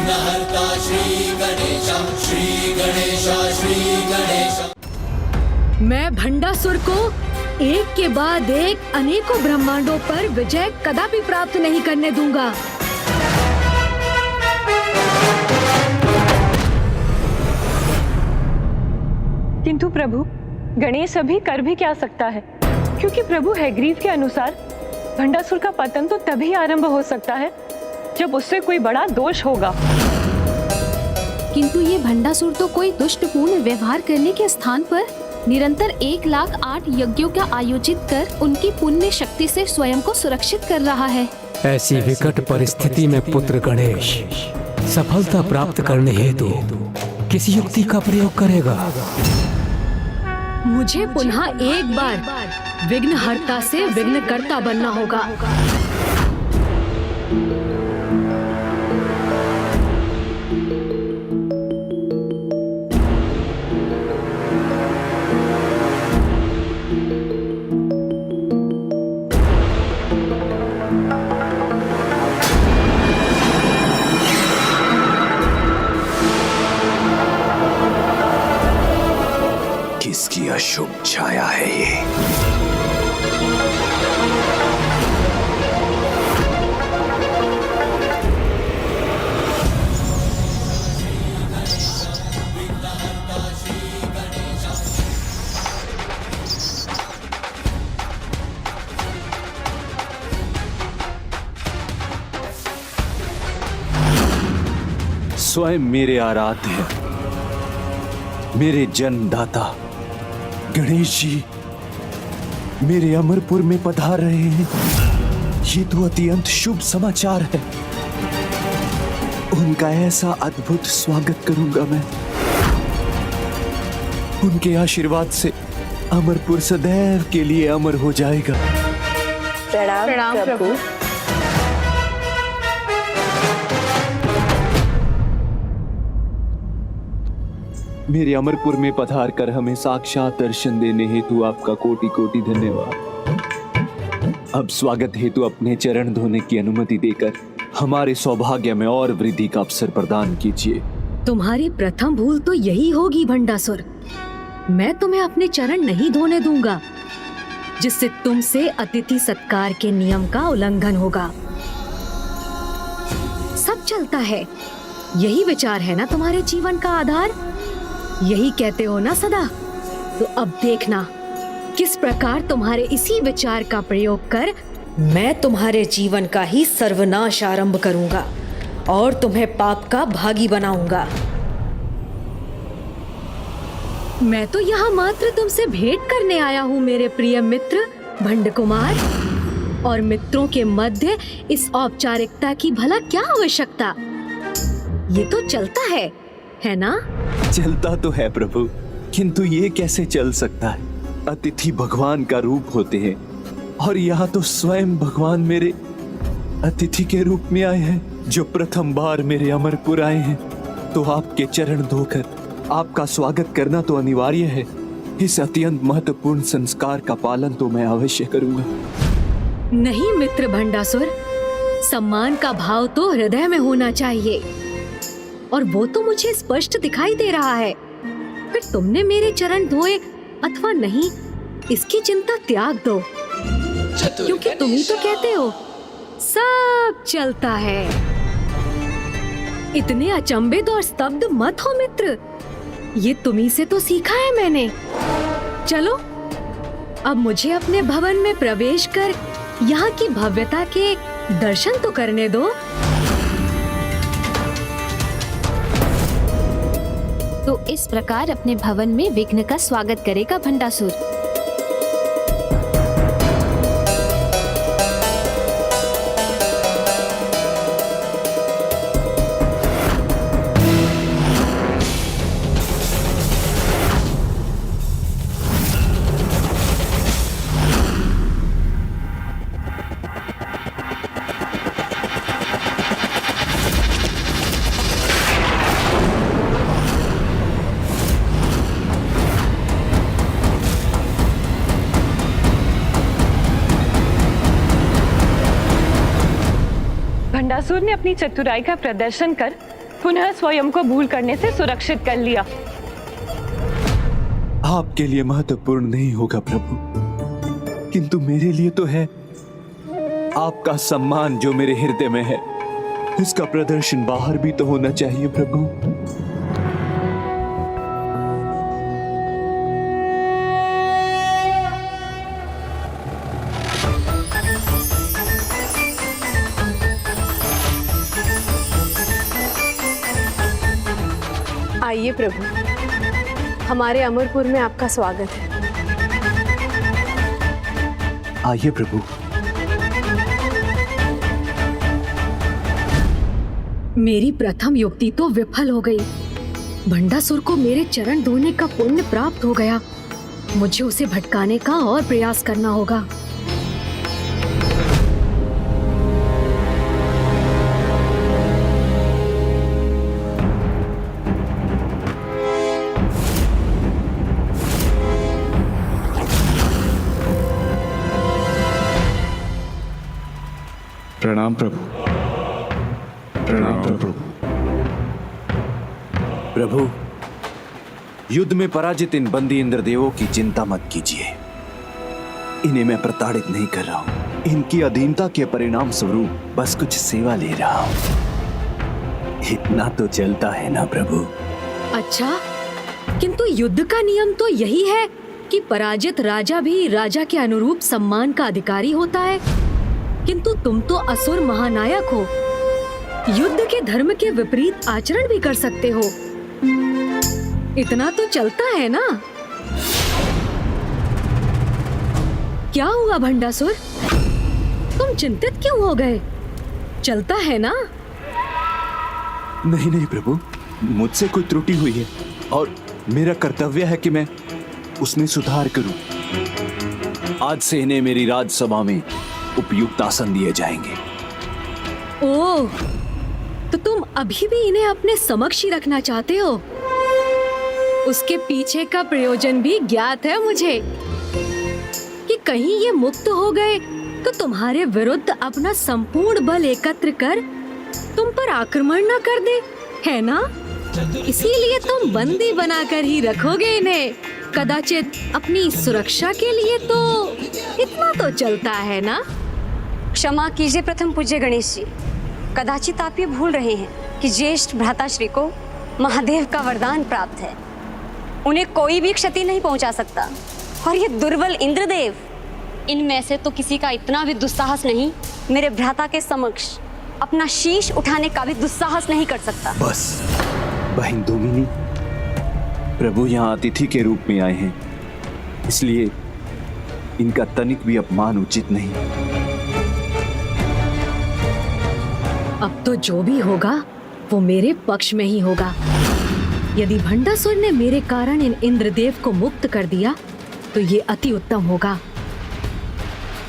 विघ्नहर्ता श्री गणेश, श्री गणेश, श्री गणेश। मैं भंडासुर को एक के बाद एक अनेकों ब्रह्मांडों पर विजय कदापि प्राप्त नहीं करने दूंगा। किंतु प्रभु, गणेश अभी कर भी क्या सकता है, क्योंकि प्रभु हैग्रीव के अनुसार भंडासुर का पतन तो तभी आरंभ हो सकता है जब उससे कोई बड़ा दोष होगा। किंतु ये भंडासुर तो कोई दुष्टपूर्ण व्यवहार करने के स्थान पर निरंतर 1,08,000 यज्ञों का आयोजित कर उनकी पुण्य शक्ति से स्वयं को सुरक्षित कर रहा है। ऐसी विकट परिस्थिति में पुत्र गणेश सफलता प्राप्त करने हेतु किस युक्ति का प्रयोग करेगा? मुझे पुनः एक बार विघ्नहर्ता से विघ्नकर्ता बनना होगा। किसकी अशुभ छाया है ये? स्वयं मेरे आराध्य, मेरे जन्मदाता गणेश जी मेरे अमरपुर में पधार रहे हैं। ये तो अत्यंत शुभ समाचार है। उनका ऐसा अद्भुत स्वागत करूंगा मैं। उनके आशीर्वाद से अमरपुर सदैव के लिए अमर हो जाएगा। प्रणाम प्रभु। मेरे अमरपुर में पधार कर हमें साक्षात दर्शन देने हेतु आपका कोटि कोटि धन्यवाद। अब स्वागत हेतु अपने चरण धोने की अनुमति देकर हमारे सौभाग्य में और वृद्धि का अवसर प्रदान कीजिए। तुम्हारी प्रथम भूल तो यही होगी भंडासुर। मैं तुम्हें अपने चरण नहीं धोने दूंगा, जिससे तुमसे अतिथि सत्कार के नियम का उल्लंघन होगा। सब चलता है, यही विचार है ना तुम्हारे जीवन का आधार? यही कहते हो ना सदा? तो अब देखना किस प्रकार तुम्हारे इसी विचार का प्रयोग कर मैं तुम्हारे जीवन का ही सर्वनाश आरंभ करूंगा और तुम्हें पाप का भागी बनाऊंगा। मैं तो यहाँ मात्र तुमसे भेंट करने आया हूँ मेरे प्रिय मित्र भंड कुमार, और मित्रों के मध्य इस औपचारिकता की भला क्या आवश्यकता? ये तो चलता है ना? चलता तो है प्रभु, किंतु ये कैसे चल सकता है? अतिथि भगवान का रूप होते हैं और यहाँ तो स्वयं भगवान मेरे अतिथि के रूप में आए हैं, जो प्रथम बार मेरे अमरपुर आए हैं। तो आपके चरण धोकर आपका स्वागत करना तो अनिवार्य है। इस अत्यंत महत्वपूर्ण संस्कार का पालन तो मैं अवश्य करूंगा। नहीं मित्र भंडासुर, सम्मान का भाव तो हृदय में होना चाहिए, और वो तो मुझे स्पष्ट दिखाई दे रहा है। फिर तुमने मेरे चरण धोए अथवा नहीं, इसकी चिंता त्याग दो, क्योंकि तुम ही तो कहते हो सब चलता है। इतने अचंभित और स्तब्ध मत हो मित्र, ये तुम्ही से तो सीखा है मैंने। चलो अब मुझे अपने भवन में प्रवेश कर यहाँ की भव्यता के दर्शन तो करने दो। तो इस प्रकार अपने भवन में विघ्न का स्वागत करेगा भंडासुर। भंडासुर ने अपनी चतुराई का प्रदर्शन कर पुनः स्वयं को भूल करने से सुरक्षित कर लिया। आपके लिए महत्वपूर्ण नहीं होगा प्रभु, किंतु मेरे लिए तो है। आपका सम्मान जो मेरे हृदय में है, इसका प्रदर्शन बाहर भी तो होना चाहिए प्रभु। आइए प्रभु, हमारे अमरपुर में आपका स्वागत है। आइए प्रभु। मेरी प्रथम युक्ति तो विफल हो गई। भंडासुर को मेरे चरण धोने का पुण्य प्राप्त हो गया। मुझे उसे भटकाने का और प्रयास करना होगा। प्रणाम प्रभु। प्रणाम प्रभु। प्रभु, युद्ध में पराजित इन बंदी इंद्रदेवों की चिंता मत कीजिए। इन्हें मैं प्रताड़ित नहीं कर रहा हूं। इनकी अधीनता के परिणाम स्वरूप बस कुछ सेवा ले रहा हूं। इतना तो चलता है ना प्रभु। अच्छा, किंतु युद्ध का नियम तो यही है कि पराजित राजा भी राजा के अनुरूप सम्मान का अधिकारी होता है। किंतु तुम तो असुर महानायक हो, युद्ध के धर्म के विपरीत आचरण भी कर सकते हो। इतना तो चलता है ना? क्या हुआ भंडासुर, तुम चिंतित क्यों हो गए? चलता है ना? नहीं नहीं प्रभु, मुझसे कोई त्रुटि हुई है और मेरा कर्तव्य है कि मैं उसमें सुधार करूं। आज से इन्हें मेरी राजसभा में उपयुक्त आसन दिए जाएंगे। ओह, तो तुम अभी भी इन्हें अपने समक्ष ही रखना चाहते हो? उसके पीछे का प्रयोजन भी ज्ञात है मुझे कि कहीं ये मुक्त हो गए तो तुम्हारे विरुद्ध अपना संपूर्ण बल एकत्र कर तुम पर आक्रमण न कर दे, है ना? इसीलिए तुम बंदी बनाकर ही रखोगे इन्हें। कदाचित अपनी सुरक्षा के लिए तो इतना तो चलता है ना? क्षमा कीजिए प्रथम पूज्य गणेश जी, कदाचित आप ये भूल रहे हैं कि ज्येष्ठ भ्राताश्री को महादेव का वरदान प्राप्त है। उन्हें कोई भी क्षति नहीं पहुंचा सकता। और ये दुर्बल इंद्रदेव, इनमें से तो किसी का इतना भी दुस्साहस नहीं मेरे भ्राता के समक्ष अपना शीश उठाने का भी दुस्साहस नहीं कर सकता। बस बहन दोमिनी, प्रभु यहाँ अतिथि के रूप में आए हैं, इसलिए इनका तनिक भी अपमान उचित नहीं। अब तो जो भी होगा वो मेरे पक्ष में ही होगा। यदि भंडासुर ने मेरे कारण इन इंद्रदेव को मुक्त कर दिया तो ये अति उत्तम होगा,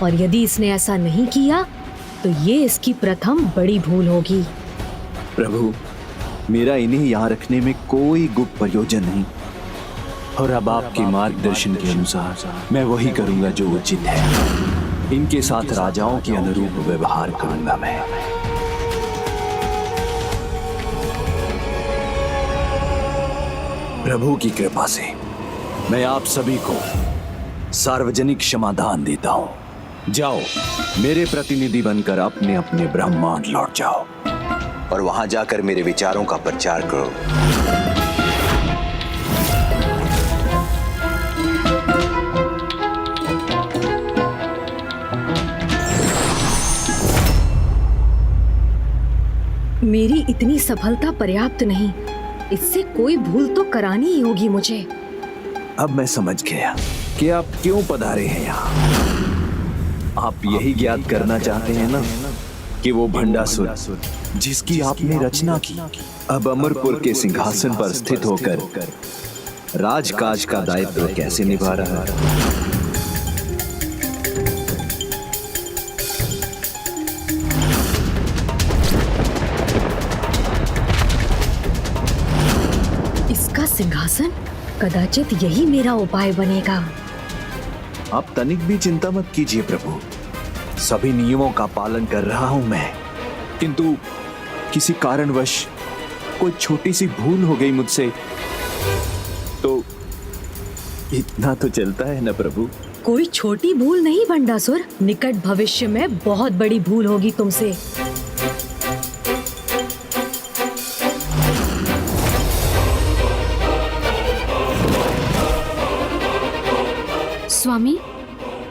और यदि इसने ऐसा नहीं किया तो ये इसकी प्रथम बड़ी भूल होगी। प्रभु, मेरा इन्हें यहाँ रखने में कोई गुप्त प्रयोजन नहीं, और अब आपके मार्गदर्शन के अनुसार मैं वही करूंगा जो उचित है। इनके साथ राजाओं के अनुरूप व्यवहार करूंगा मैं। प्रभु की कृपा से मैं आप सभी को सार्वजनिक क्षमादान देता हूं। जाओ, मेरे प्रतिनिधि बनकर अपने अपने ब्रह्मांड लौट जाओ और वहां जाकर मेरे विचारों का प्रचार करो। मेरी इतनी सफलता पर्याप्त नहीं, इससे कोई भूल तो करानी ही होगी मुझे। अब मैं समझ गया कि आप क्यों पधारे हैं यहाँ। आप यही ज्ञात करना चाहते हैं ना कि वो भंडासुर जिसकी आपने रचना की, अब अमरपुर के सिंहासन पर स्थित होकर राजकाज का दायित्व कैसे निभा रहा है। इसका सिंहासन, कदाचित यही मेरा उपाय बनेगा। आप तनिक भी चिंता मत कीजिए प्रभु, सभी नियमों का पालन कर रहा हूं मैं, किंतु किसी कारणवश कोई छोटी सी भूल हो गई मुझसे तो इतना तो चलता है ना प्रभु। कोई छोटी भूल नहीं भंडासुर, निकट भविष्य में बहुत बड़ी भूल होगी तुमसे। स्वामी,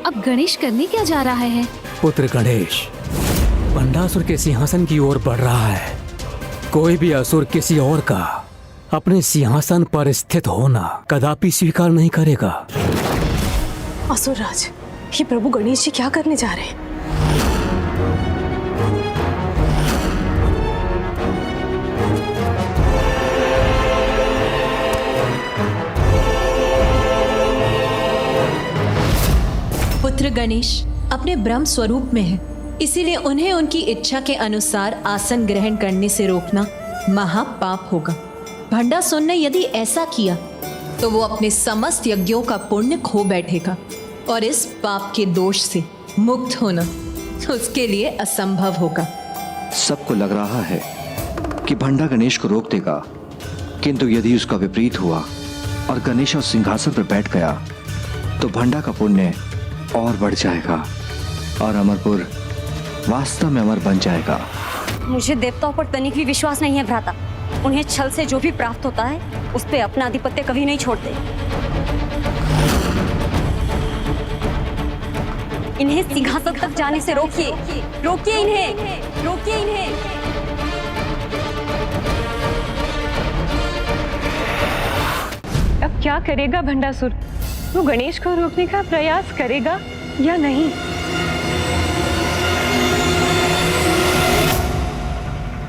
अब गणेश करने क्या जा रहा है? पुत्र गणेश भंडासुर के सिंहासन की ओर बढ़ रहा है। कोई भी असुर किसी और का अपने सिंहासन पर स्थित होना कदापि स्वीकार नहीं करेगा। असुरराज, ये प्रभु गणेश जी क्या करने जा रहे हैं? पुत्र गणेश अपने ब्रह्म स्वरूप में है, इसीलिए उन्हें उनकी इच्छा के अनुसार आसन ग्रहण करने से रोकना महापाप होगा। भंडासुर ने यदि ऐसा किया तो वो अपने समस्त यज्ञों का पुण्य खो बैठेगा और इस पाप के दोष से मुक्त होना उसके लिए असंभव होगा। सबको लग रहा है कि भंडा गणेश को रोक देगा, किंतु यदि उसका विपरीत हुआ और गणेश उस सिंहासन पर बैठ गया तो भंडा का पुण्य और बढ़ जाएगा और अमरपुर वास्तव में अमर बन जाएगा। मुझे देवताओं पर तनिक भी विश्वास नहीं है भ्राता। उन्हें छल से जो भी प्राप्त होता है उस पे अपना आधिपत्य कभी नहीं छोड़ते। इन्हें सिंहासन तक जाने से रोकिए, रोकिए इन्हें, रोकिए इन्हें। अब क्या करेगा भंडासुर? वो गणेश को रोकने का प्रयास करेगा या नहीं?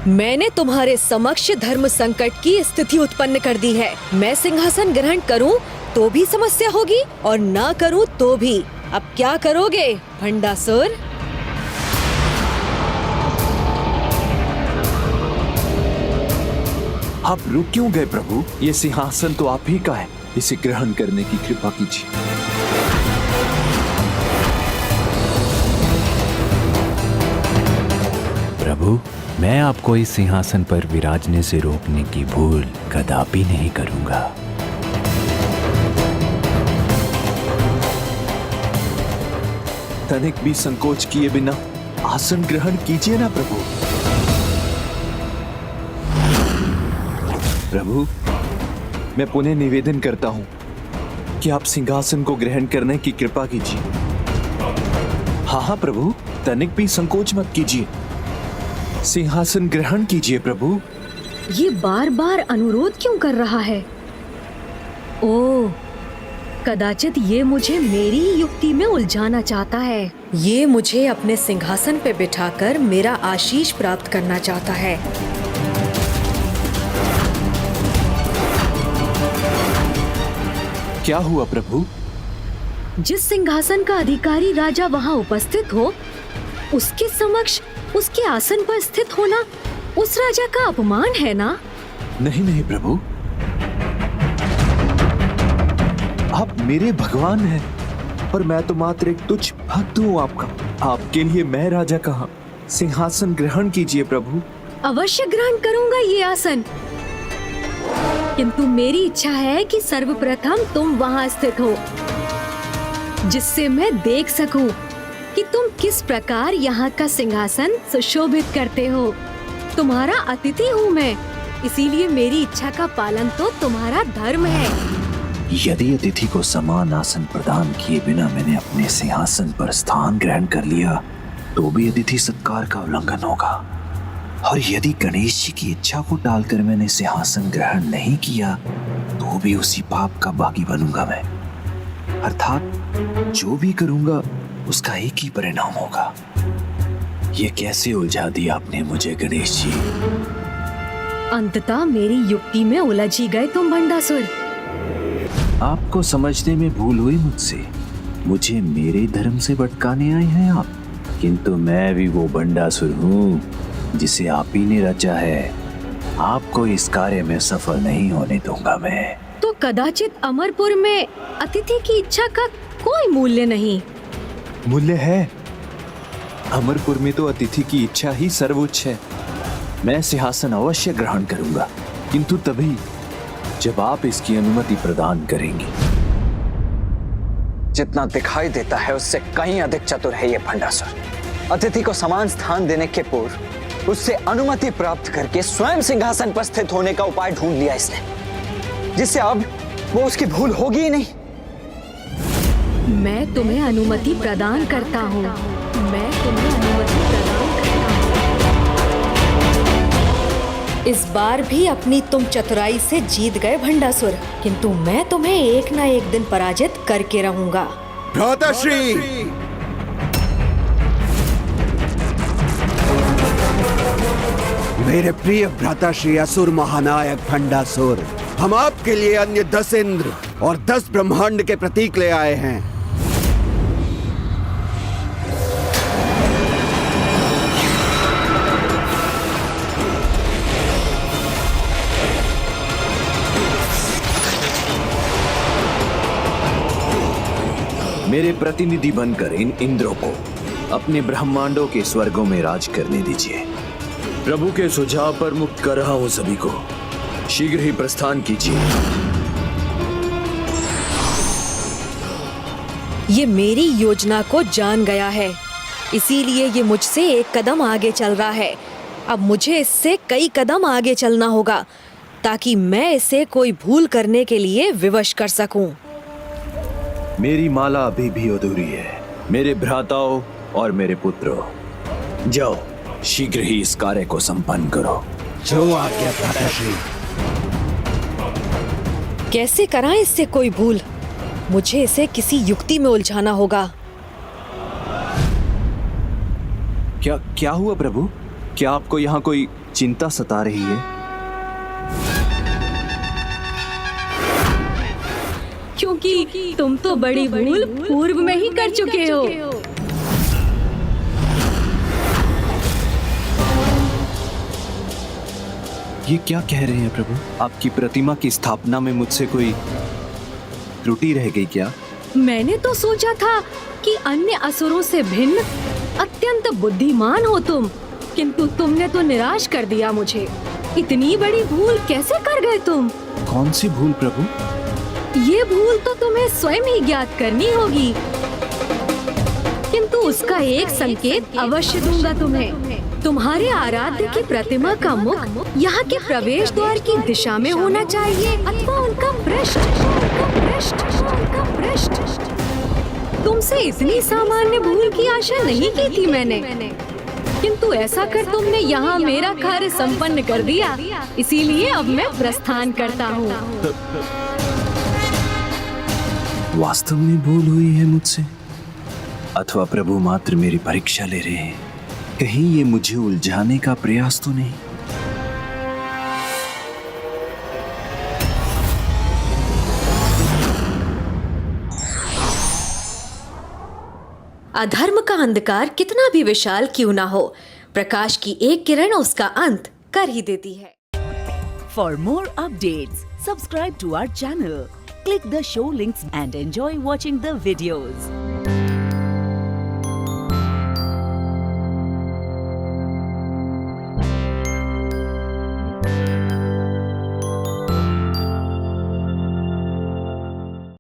मैंने तुम्हारे समक्ष धर्म संकट की स्थिति उत्पन्न कर दी है। मैं सिंहासन ग्रहण करूं तो भी समस्या होगी और ना करूं तो भी। अब क्या करोगे भंडासुर? आप रुक क्यों गए प्रभु? ये सिंहासन तो आप ही का है, इसे ग्रहण करने की कृपा कीजिए। प्रभु, मैं आपको इस सिंहासन पर विराजने से रोकने की भूल कदापि नहीं करूंगा। तनिक भी संकोच किए बिना आसन ग्रहण कीजिए ना प्रभु। प्रभु, मैं पुनः निवेदन करता हूं कि आप सिंहासन को ग्रहण करने की कृपा कीजिए। हाँ हाँ प्रभु, तनिक भी संकोच मत कीजिए, सिंहासन ग्रहण कीजिए प्रभु। ये बार बार अनुरोध क्यों कर रहा है? ओह, कदाचित ये मुझे मेरी ही युक्ति में उलझाना चाहता है। ये मुझे अपने सिंहासन पे बिठाकर मेरा आशीष प्राप्त करना चाहता है। क्या हुआ प्रभु? जिस सिंहासन का अधिकारी राजा वहाँ उपस्थित हो, उसके समक्ष उसके आसन पर स्थित होना उस राजा का अपमान है ना? नहीं नहीं प्रभु, आप मेरे भगवान हैं और मैं तो मात्र एक तुच्छ भक्त हूँ आपका। आपके लिए मैं राजा कहाँ? सिंहासन ग्रहण कीजिए प्रभु। अवश्य ग्रहण करूंगा ये आसन, किंतु मेरी इच्छा है कि सर्वप्रथम तुम वहाँ स्थित हो, जिससे मैं देख सकूं कि तुम किस प्रकार यहाँ का सिंहासन सुशोभित करते हो। तुम्हारा अतिथि हूँ मैं, इसीलिए मेरी इच्छा का पालन तो तुम्हारा धर्म है। यदि अतिथि को समान आसन प्रदान किए बिना मैंने अपने सिंहासन पर स्थान ग्रहण कर लिया तो भी अतिथि सत्कार का उल्लंघन होगा, और यदि गणेश जी की इच्छा को टालकर मैंने सिंहासन ग्रहण नहीं किया तो भी उसी पाप का भागी बनूंगा मैं। अर्थात जो भी करूंगा उसका एक ही परिणाम होगा। ये कैसे उलझा दिया आपने मुझे गणेश जी? अंततः मेरी युक्ति में उलझ ही गए तुम भंडासुर। आपको समझने में भूल हुई मुझसे। मुझे मेरे धर्म से भटकाने आए हैं आप, किंतु मैं भी वो भंडासुर हूँ जिसे आप ही ने रचा है। आपको इस कार्य में सफल नहीं होने दूंगा मैं। तो कदाचित अमरपुर में अतिथि की इच्छा का कोई मूल्य नहीं। मूल्य है। अमरपुर में तो अतिथि की इच्छा ही सर्वोच्च है। मैं सिंहासन अवश्य ग्रहण करूंगा। किंतु तभी जब आप इसकी अनुमति प्रदान करेंगी। जितना दिखाई देता है उससे कहीं अधिक चतुर है ये भंडासुर। अतिथि को समान स्थान देने के पूर्व उससे अनुमति प्राप्त करके स्वयं सिंहासन पर स्थित होने का उपाय ढूंढ लिया इसने, जिससे अब वो उसकी भूल होगी ही नहीं। मैं तुम्हें अनुमति प्रदान करता हूँ। मैं तुम्हें अनुमति प्रदान करता हूँ। इस बार भी अपनी तुम चतुराई से जीत गए भंडासुर, किंतु मैं तुम्हें एक ना एक दिन पराजित करके रहूंगा। भ्राताश्री, मेरे प्रिय भ्राताश्री असुर महानायक भंडासुर, हम आपके लिए अन्य 10 इंद्र और 10 ब्रह्मांड के प्रतीक ले आए हैं। मेरे प्रतिनिधि बनकर इन इंद्रों को अपने ब्रह्मांडों के स्वर्गों में राज करने दीजिए। प्रभु के सुझाव पर मुक्त कर रहा हूं सभी को। शीघ्र ही प्रस्थान कीजिए। ये मेरी योजना को जान गया है, इसीलिए ये मुझसे एक कदम आगे चल रहा है। अब मुझे इससे कई कदम आगे चलना होगा ताकि मैं इसे कोई भूल करने के लिए विवश कर सकूं। मेरी माला अभी भी अधूरी है। मेरे भ्राताओं और मेरे पुत्रों, जाओ शीघ्र ही इस कार्य को संपन्न करो। जो आज्ञा भ्राताश्री। कैसे कराएं इससे कोई भूल? मुझे इसे किसी युक्ति में उलझाना होगा। क्या हुआ प्रभु? क्या आपको यहाँ कोई चिंता सता रही है? क्योंकि तुम तो बड़ी भूल पूर्व में ही कर चुके हो। ये क्या कह रहे हैं प्रभु? आपकी प्रतिमा की स्थापना में मुझसे कोई त्रुटि रह गई क्या? मैंने तो सोचा था कि अन्य असुरों से भिन्न अत्यंत बुद्धिमान हो तुम, किंतु तुमने तो निराश कर दिया मुझे। इतनी बड़ी भूल कैसे कर गए तुम? कौन सी भूल प्रभु? ये भूल तो तुम्हें स्वयं ही ज्ञात करनी होगी, किंतु उसका एक संकेत अवश्य दूंगा तुम्हें। तुम्हारे आराध्य की प्रतिमा का मुख यहाँ के प्रवेश द्वार की दिशा में होना चाहिए, अथवा उनका पृष्ठ। तुमसे इतनी सामान्य भूल की आशा नहीं की थी मैंने, किंतु ऐसा कर तुमने यहाँ मेरा कार्य संपन्न कर दिया। इसीलिए अब मैं प्रस्थान करता हूँ। वास्तव में भूल हुई है मुझसे, अथवा प्रभु मात्र मेरी परीक्षा ले रहे हैं? कहीं ये मुझे उलझाने का प्रयास तो नहीं? अधर्म का अंधकार कितना भी विशाल क्यों ना हो, प्रकाश की एक किरण उसका अंत कर ही देती है। For more updates, subscribe to our channel, click the show links and enjoy watching the videos.